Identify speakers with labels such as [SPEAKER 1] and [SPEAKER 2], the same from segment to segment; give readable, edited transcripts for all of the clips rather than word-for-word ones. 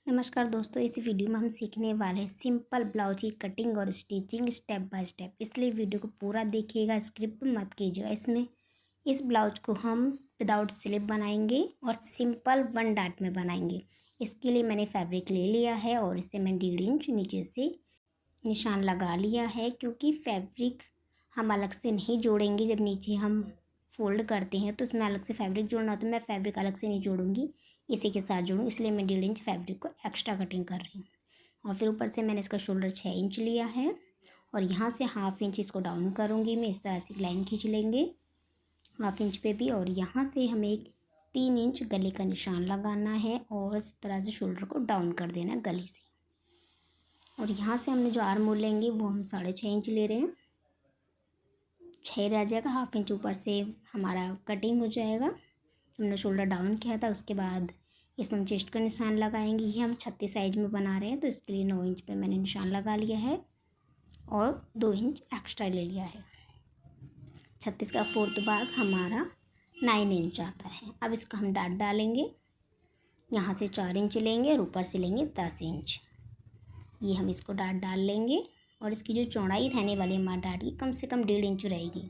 [SPEAKER 1] नमस्कार दोस्तों, इस वीडियो में हम सीखने वाले हैं सिंपल ब्लाउज की कटिंग और स्टिचिंग स्टेप बाय स्टेप। इसलिए वीडियो को पूरा देखिएगा, स्क्रिप्ट मत कीजिएगा। इसमें इस ब्लाउज को हम विदाउट स्लिप बनाएंगे और सिंपल 1 डॉट में बनाएंगे। इसके लिए मैंने फैब्रिक ले लिया है और इसे मैं 1.5 इंच नीचे से निशान लगा लिया है, क्योंकि फैब्रिक हम अलग से नहीं जोड़ेंगे। जब नीचे हम फोल्ड करते हैं तो उसमें अलग से फैब्रिक जोड़ना होता है। मैं फैब्रिक अलग से नहीं जोड़ूंगी, इसी के साथ जोड़ूँ, इसलिए मैं 1.5 इंच फैब्रिक को एक्स्ट्रा कटिंग कर रही हूँ। और फिर ऊपर से मैंने इसका शोल्डर 6 इंच लिया है और यहाँ से 1/2 इंच इसको डाउन करूँगी मैं। इस तरह से लाइन खींच लेंगे 1/2 इंच पे भी, और यहाँ से हमें एक 3 इंच गले का निशान लगाना है और इस तरह से शोल्डर को डाउन कर देना गले से। और यहाँ से हमने जो आर्म होल लेंगे वो हम 6.5 इंच ले रहे हैं। 6 रह जाएगा, 1/2 इंच ऊपर से हमारा कटिंग हो जाएगा। हमने शोल्डर डाउन किया था, उसके बाद इसमें हम चेस्ट का निशान लगाएंगे। ये हम 36 साइज में बना रहे हैं, तो इसके लिए 9 इंच पे मैंने निशान लगा लिया है और 2 इंच एक्स्ट्रा ले लिया है। 36 का 4th भाग हमारा 9 इंच आता है। अब इसका हम डाट डालेंगे। यहाँ से 4 इंच लेंगे और ऊपर से लेंगे 10 इंच। ये हम इसको डाट डाल लेंगे और इसकी जो चौड़ाई रहने वाली है हमारी डाट की, कम से कम 1.5 इंच रहेगी।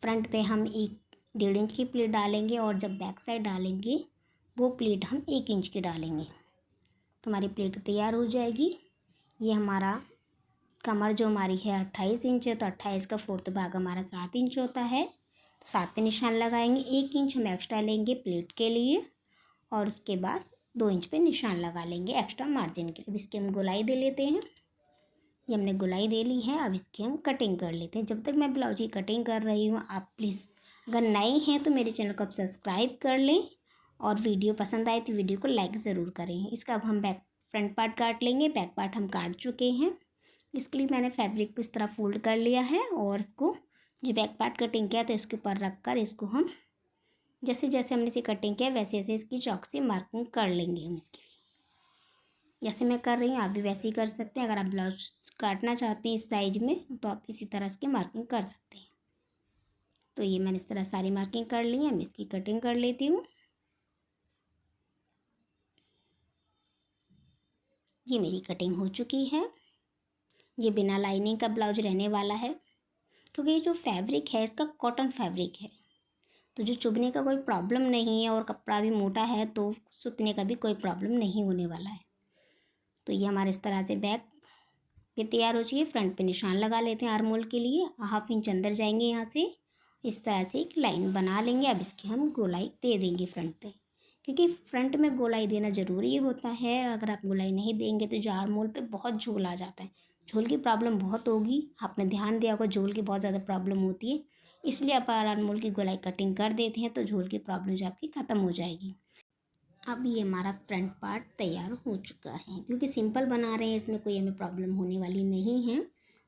[SPEAKER 1] फ्रंट पे हम 1.5 इंच की प्लेट डालेंगे और जब बैक साइड डालेंगे वो प्लेट हम 1 इंच की डालेंगे, तो हमारी प्लेट तैयार हो जाएगी। ये हमारा कमर जो हमारी है 28 इंच है, तो 28 का 4th भाग हमारा 7 इंच होता है। तो 7 पे निशान लगाएंगे, 1 इंच हम एक्स्ट्रा लेंगे प्लेट के लिए और उसके बाद 2 इंच पे निशान लगा लेंगे एक्स्ट्रा मार्जिन के लिए। अब इसकी हम गोलाई दे लेते हैं। ये हमने गोलाई दे ली है। अब इसकी हम कटिंग कर लेते हैं। जब तक मैं ब्लाउज की कटिंग कर रही हूँ, आप प्लीज़ अगर नए हैं तो मेरे चैनल को आप सब्सक्राइब कर लें और वीडियो पसंद आए तो वीडियो को लाइक ज़रूर करें। इसका अब हम फ्रंट पार्ट काट लेंगे। बैक पार्ट हम काट चुके हैं। इसके लिए मैंने फैब्रिक को इस तरह फोल्ड कर लिया है और इसको जो बैक पार्ट कटिंग किया था इसके ऊपर रख कर इसको हम जैसे जैसे हमने इसे कटिंग किया वैसे वैसे इसकी चॉक से मार्किंग कर लेंगे हम इसकी। जैसे मैं कर रही हूँ आप भी वैसे ही कर सकते हैं। अगर आप ब्लाउज काटना चाहते हैं इस साइज में तो आप इसी तरह इसकी मार्किंग कर सकते हैं। तो ये मैंने इस तरह सारी मार्किंग कर ली है। मैं इसकी कटिंग कर लेती हूँ। ये मेरी कटिंग हो चुकी है। ये बिना लाइनिंग का ब्लाउज रहने वाला है, क्योंकि ये जो फैब्रिक है इसका कॉटन फैब्रिक है, तो जो चुभने का कोई प्रॉब्लम नहीं है और कपड़ा भी मोटा है तो सूखने का भी कोई प्रॉब्लम नहीं होने वाला है। तो ये हमारे इस तरह से बैक पे तैयार हो चाहिए। फ्रंट पे निशान लगा लेते हैं आर्म होल के लिए। 1/2 इंच अंदर जाएंगे, यहाँ से इस तरह से एक लाइन बना लेंगे। अब इसकी हम गोलाई दे देंगे फ्रंट पे, क्योंकि फ्रंट में गोलाई देना ज़रूरी होता है। अगर आप गोलाई नहीं देंगे तो जो आर्म होल पे बहुत झोल आ जाता है, झोल की प्रॉब्लम बहुत होगी। आपने ध्यान दिया होगा झोल की बहुत ज़्यादा प्रॉब्लम होती है, इसलिए आप आर्म होल की गोलाई कटिंग कर देते हैं तो झोल की प्रॉब्लम जो आपकी ख़त्म हो जाएगी। अब ये हमारा फ्रंट पार्ट तैयार हो चुका है। क्योंकि सिंपल बना रहे हैं, इसमें कोई हमें प्रॉब्लम होने वाली नहीं है।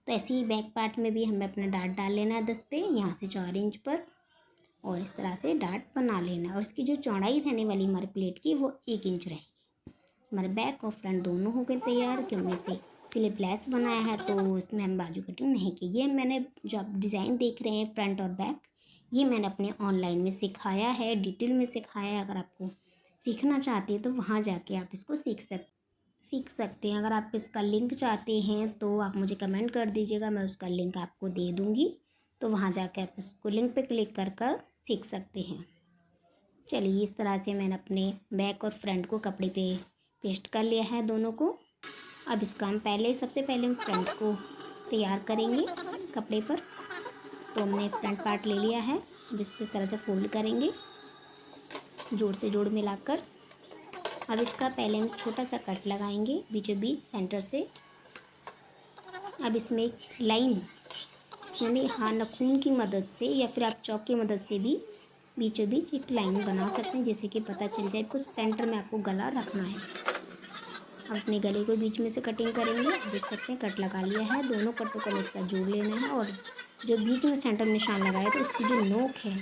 [SPEAKER 1] तो ऐसे ही बैक पार्ट में भी हमें अपना डाट डाल लेना है 10 पे, यहाँ से 4 इंच पर, और इस तरह से डाट बना लेना है। और इसकी जो चौड़ाई रहने वाली हमारे प्लेट की वो 1 इंच रहेगी। हमारे बैक और फ्रंट दोनों हो गए तैयार। कि हमने इसे स्लीवलेस बनाया है तो इसमें हम बाजू कटिंग नहीं की। ये मैंने जो आप डिज़ाइन देख रहे हैं फ्रंट और बैक, ये मैंने अपने ऑनलाइन में सिखाया है, डिटेल में सिखाया है। अगर आपको सीखना चाहते हैं तो वहाँ जाके आप इसको सीख सकते हैं। अगर आप इसका लिंक चाहते हैं तो आप मुझे कमेंट कर दीजिएगा, मैं उसका लिंक आपको दे दूँगी। तो वहाँ जाके आप इसको लिंक पे क्लिक कर सीख सकते हैं। चलिए, इस तरह से मैंने अपने बैक और फ्रंट को कपड़े पे पेस्ट कर लिया है दोनों को। अब इसका हम सबसे पहले हम फ्रंट को तैयार करेंगे कपड़े पर। तो हमने फ्रंट पार्ट ले लिया है। अब इसको इस तरह से फोल्ड करेंगे जोड़ से जोड़ मिलाकर। अब इसका पहले हम छोटा सा कट लगाएंगे बीचों बीच सेंटर से। अब इसमें एक लाइन, इसमें नाखून की मदद से या फिर आप चॉक की मदद से भी बीचों बीच एक लाइन बना सकते हैं, जैसे कि पता चल जाए कुछ सेंटर में आपको गला रखना है। अब अपने गले को बीच में से कटिंग करेंगे। देख सकते हैं कट लगा लिया है। दोनों कटों को एक साथ जोड़ लेना है और जो बीच में सेंटर निशान लगाया तो उसकी जो नोक है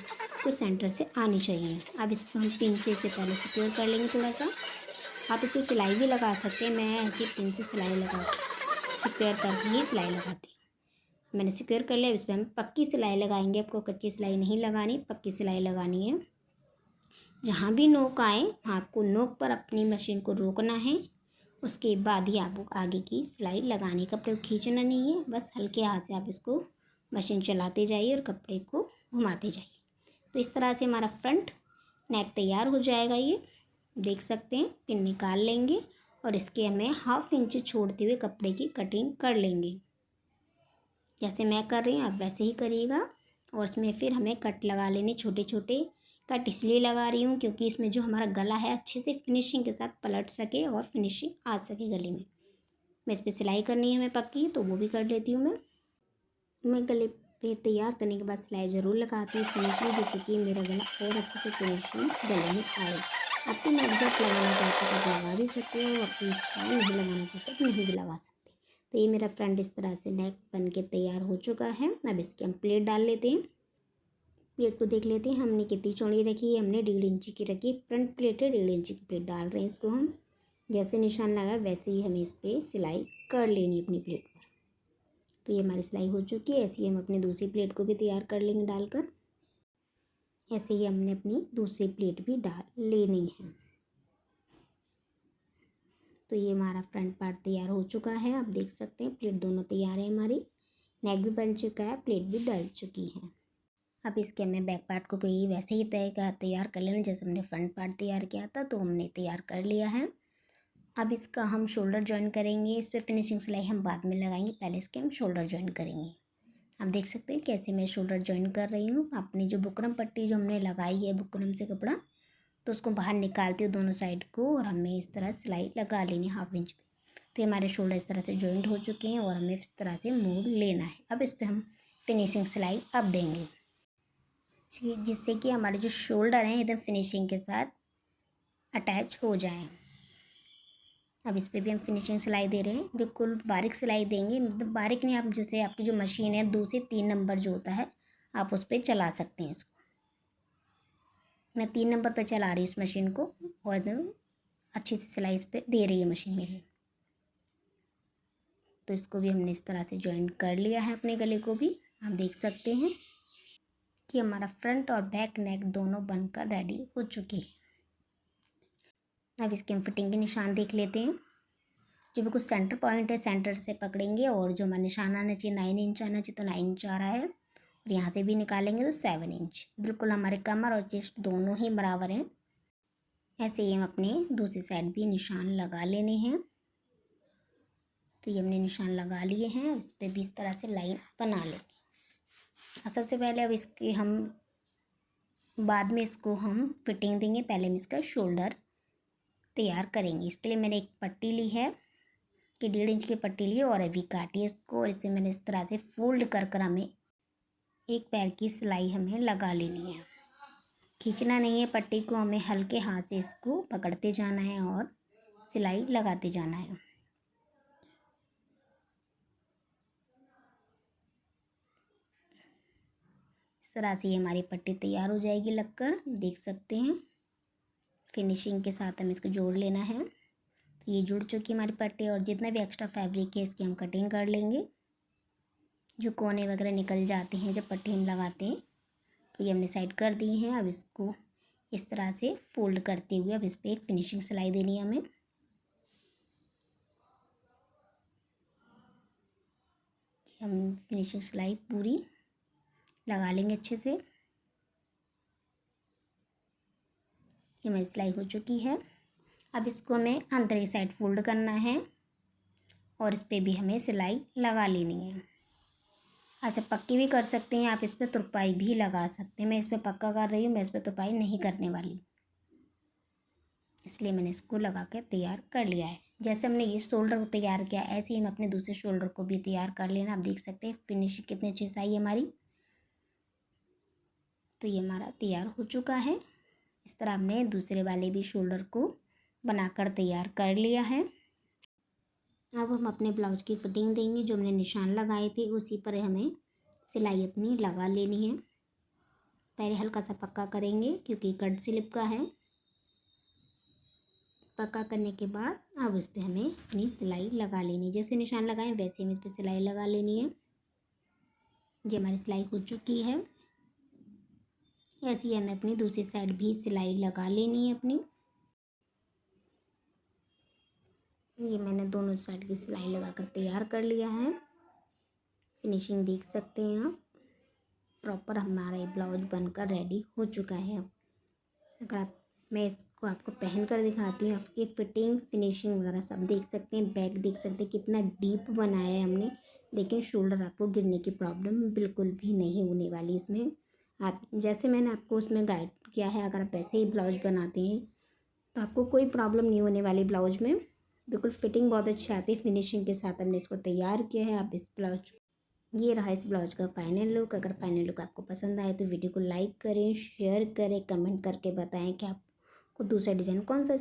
[SPEAKER 1] तो सेंटर से आनी चाहिए। अब इसको हम पिन से इसे पहले सिक्योर कर लेंगे थोड़ा सा। आप इस पर सिलाई भी लगा सकते हैं। मैं ऐसी पिन से सिलाई लगा सिक्योर करके ही सिलाई लगाती हूँ। मैंने सिक्योर कर लिया। इस पर हम पक्की सिलाई लगाएंगे। आपको कच्ची सिलाई नहीं लगानी, पक्की सिलाई लगानी है। जहाँ भी नोक आए आपको नोक पर अपनी मशीन को रोकना है। उसके बाद ही आपको आगे की सिलाई लगाने का प्रयोग खींचना नहीं है, बस हल्के हाथ से आप इसको मशीन चलाते जाइए और कपड़े को घुमाते जाइए। तो इस तरह से हमारा फ्रंट नेक तैयार हो जाएगा। ये देख सकते हैं, पिन निकाल लेंगे और इसके हमें 1/2 इंच छोड़ते हुए कपड़े की कटिंग कर लेंगे। जैसे मैं कर रही हूँ आप वैसे ही करिएगा। और इसमें फिर हमें कट लगा लेने, छोटे छोटे कट इसलिए लगा रही हूँ क्योंकि इसमें जो हमारा गला है अच्छे से फिनिशिंग के साथ पलट सके और फिनिशिंग आ सके गले में। मैं इस पर सिलाई करनी है हमें पक्की, तो वो भी कर लेती हूँ मैं गले पे तैयार करने के बाद सिलाई ज़रूर लगाती हूँ फिनिशिंग, जिससे कि मेरा गला और अच्छे से फिनिशिंग गले में आए। आपको एग्जैक्ट लगाना चाहते तो आप लगा भी सकते हो, अपनी स्टाइल नहीं लगाना चाहते तो नहीं भी लगा सकते। तो ये मेरा फ्रंट इस तरह से नेक बन के तैयार हो चुका है। अब इसकी हम प्लेट डाल लेते हैं। प्लेट को देख लेते हैं हमने कितनी चौड़ी रखी है। हमने 1.5 इंच की रखी। फ्रंट प्लेट है, 1.5 इंच की प्लेट डाल रहे हैं। इसको हम जैसे निशान लगाया वैसे ही हमें इस पर सिलाई कर लेनी अपनी प्लेट पर। तो ये हमारी सिलाई हो चुकी है। ऐसे ही हम अपनी दूसरी प्लेट को भी तैयार कर लेंगे डालकर। ऐसे ही हमने अपनी दूसरी प्लेट भी डाल लेनी है। तो ये हमारा फ्रंट पार्ट तैयार हो चुका है। आप देख सकते हैं प्लेट दोनों तैयार है हमारी। नेक भी बन चुका है, प्लेट भी डल चुकी है। अब इसके हमें बैक पार्ट को भी वैसे ही तैयार कर लेना जैसे हमने फ्रंट पार्ट तैयार किया था, तो हमने तैयार कर लिया है। अब इसका हम शोल्डर जॉइन करेंगे। इस पर फिनिशिंग सिलाई हम बाद में लगाएंगे, पहले इसके हम शोल्डर जॉइन करेंगे। आप देख सकते हैं कैसे मैं शोल्डर जॉइन कर रही हूँ। अपनी जो बुकरम पट्टी जो हमने लगाई है बुकरम से कपड़ा, तो उसको बाहर निकालती हूँ दोनों साइड को और हमें इस तरह सिलाई लगा लेनी 1/2 इंच पे। तो हमारे शोल्डर इस तरह से जॉइंट हो चुके हैं और हमें इस तरह से मोड़ लेना है। अब इस पर हम फिनिशिंग सिलाई अब देंगे, जिससे कि हमारे जो शोल्डर हैं एकदम फिनिशिंग के साथ अटैच हो जाएं। अब इस पर भी हम फिनिशिंग सिलाई दे रहे हैं, बिल्कुल बारीक सिलाई देंगे। मतलब बारीक नहीं, आप जैसे आपकी जो मशीन है 2 से 3 नंबर जो होता है आप उस पर चला सकते हैं इसको। मैं 3 नंबर पर चला रही हूँ इस मशीन को और एकदम अच्छी सी सिलाई इस पर दे रही है मशीन मेरी। तो इसको भी हमने इस तरह से जॉइन कर लिया है अपने गले को भी। आप देख सकते हैं कि हमारा फ्रंट और बैक नेक दोनों बनकर रेडी हो चुकी है। अब इसके हम फिटिंग के निशान देख लेते हैं। जो बिल्कुल सेंटर पॉइंट है सेंटर से पकड़ेंगे और जो हमारा निशान आना चाहिए 9 इंच आना चाहिए, तो 9 इंच आ रहा है। और यहाँ से भी निकालेंगे तो 7 इंच। बिल्कुल हमारे कमर और चेस्ट दोनों ही बराबर हैं। ऐसे ही हम अपने दूसरी साइड भी निशान लगा लेने हैं। तो ये हमने निशान लगा लिए हैं, इस पर भी इस तरह से लाइन बना लेंगे। और सबसे पहले अब इसके हम बाद में इसको हम फिटिंग देंगे, पहले हम इसका शोल्डर तैयार करेंगे। इसके लिए मैंने एक पट्टी ली है कि 1.5 इंच की पट्टी ली और अभी काटी है इसको, और इसे मैंने इस तरह से फोल्ड कर हमें एक पैर की सिलाई हमें लगा लेनी है। खींचना नहीं है पट्टी को, हमें हल्के हाथ से इसको पकड़ते जाना है और सिलाई लगाते जाना है। इस तरह से ये हमारी पट्टी तैयार हो जाएगी लगकर, देख सकते हैं। फिनिशिंग के साथ हमें इसको जोड़ लेना है। तो ये जुड़ चुकी हमारी पट्टी और जितना भी एक्स्ट्रा फैब्रिक है इसकी हम कटिंग कर लेंगे। जो कोने वगैरह निकल जाते हैं जब पट्टी हम लगाते हैं, तो ये हमने साइड कर दी हैं। अब इसको इस तरह से फोल्ड करते हुए अब इस पर एक फिनिशिंग सिलाई देनी है हमें। हम फिनिशिंग सिलाई पूरी लगा लेंगे अच्छे से। ये हमारी सिलाई हो चुकी है। अब इसको हमें अंदर की साइड फोल्ड करना है और इस पर भी हमें सिलाई लगा लेनी है। अच्छा, पक्की भी कर सकते हैं आप, इस पर तुरपाई भी लगा सकते हैं। मैं इस पर पक्का कर रही हूँ, मैं इस पर तुरपाई नहीं करने वाली, इसलिए मैंने इसको लगा कर तैयार कर लिया है। जैसे हमने ये शोल्डर को तैयार किया ऐसे ही हम अपने दूसरे शोल्डर को भी तैयार कर लेना। आप देख सकते हैं फिनिशिंग कितनी अच्छी से आई है हमारी। तो ये हमारा तैयार हो चुका है। इस तरह हमने दूसरे वाले भी शोल्डर को बनाकर तैयार कर लिया है। अब हम अपने ब्लाउज की फिटिंग देंगे। जो हमने निशान लगाए थे उसी पर हमें सिलाई अपनी लगा लेनी है। पहले हल्का सा पक्का करेंगे क्योंकि कट स्लिप का है। पक्का करने के बाद अब इस पर हमें अपनी सिलाई लगा लेनी है। जैसे निशान लगाएं वैसे हमें इस पर सिलाई लगा लेनी है। ये हमारी सिलाई हो चुकी है। ऐसे ही हमें अपनी दूसरी साइड भी सिलाई लगा लेनी है अपनी। ये मैंने दोनों साइड की सिलाई लगाकर तैयार कर लिया है। फिनिशिंग देख सकते हैं आप। प्रॉपर हमारा ये ब्लाउज बनकर रेडी हो चुका है। अगर आप मैं इसको आपको पहन कर दिखाती हूँ, आपकी फिटिंग फिनिशिंग वगैरह सब देख सकते हैं। बैक देख सकते हैं कितना डीप बनाया है हमने, लेकिन शोल्डर आपको गिरने की प्रॉब्लम बिल्कुल भी नहीं होने वाली इसमें। आप जैसे मैंने आपको उसमें गाइड किया है, अगर आप वैसे ही ब्लाउज बनाते हैं तो आपको कोई प्रॉब्लम नहीं होने वाली ब्लाउज में। बिल्कुल फिटिंग बहुत अच्छी आती है। फिनिशिंग के साथ हमने इसको तैयार किया है। आप इस ब्लाउज ये रहा इस ब्लाउज का फाइनल लुक। अगर फाइनल लुक आपको पसंद आए तो वीडियो को लाइक करें, शेयर करें, कमेंट करके बताएं कि आपको दूसरा डिज़ाइन कौन सा